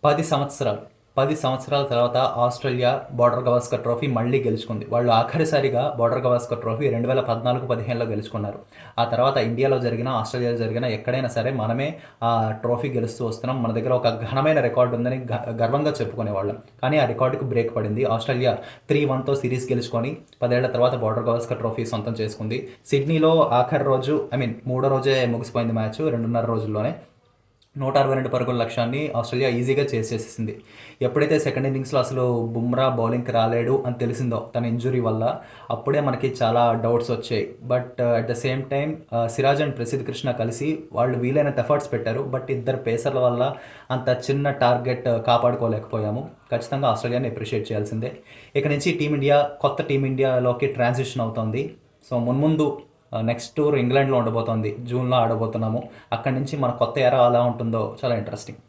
10 సంవత్సరాల తర్వాత Australia border Gavaskar trophy మళ్ళీ గెలుచుకుంది. వాళ్ళు ఆఖరిసారిగా బోర్డర్ గవాస్కర్ ట్రోఫీ 2014-15లో గెలుచుకున్నారు. ఆ తర్వాత ఇండియాలో జరిగినా, ఆస్ట్రేలియాలో జరిగినా ఎక్కడైనా సరే మనమే ఆ ట్రోఫీ గెలుస్తూ వస్తున్నాం. మన దగ్గర ఒక ఘనమైన రికార్డు ఉందని గర్వంగా చెప్పుకునేవాళ్ళం. కానీ ఆ రికార్డుకు బ్రేక్ పడింది. ఆస్ట్రేలియా 3-1తో సిరీస్ గెలుచుకొని 10 ఏళ్ల తర్వాత బోర్డర్ గవాస్కర్ ట్రోఫీ సొంతం చేసుకుంది. సిడ్నీలో ఆఖరి రోజు, మూడో రోజే ముగిసిపోయింది మ్యాచ్ 2.5 రోజుల్లోనే. 162 పరుగుల లక్ష్యాన్ని ఆస్ట్రేలియా ఈజీగా చేసేసింది. ఎప్పుడైతే సెకండ్ ఇన్నింగ్స్లో అసలు బుమ్రా బౌలింగ్కి రాలేడు అని తెలిసిందో తన ఇంజురీ వల్ల, అప్పుడే మనకి చాలా డౌట్స్ వచ్చాయి. But at the same time Siraj and Prasidh Krishna కలిసి వాళ్ళు వీలైనంత ఎఫర్ట్స్ పెట్టారు. బట్ ఇద్దరు పేసర్ల వల్ల అంత చిన్న టార్గెట్ కాపాడుకోలేకపోయాము. ఖచ్చితంగా ఆస్ట్రేలియాని అప్రిషియేట్ చేయాల్సిందే. ఇక నుంచి కొత్త టీమిండియాలోకి ట్రాన్సిషన్ అవుతోంది. సో మున్ముందు నెక్స్ట్ టూర్ ఇంగ్లాండ్లో ఉండబోతోంది. జూన్లో ఆడబోతున్నాము. అక్కడి నుంచి మన కొత్త ఎరా ఎలా ఉంటుందో చాలా ఇంట్రెస్టింగ్.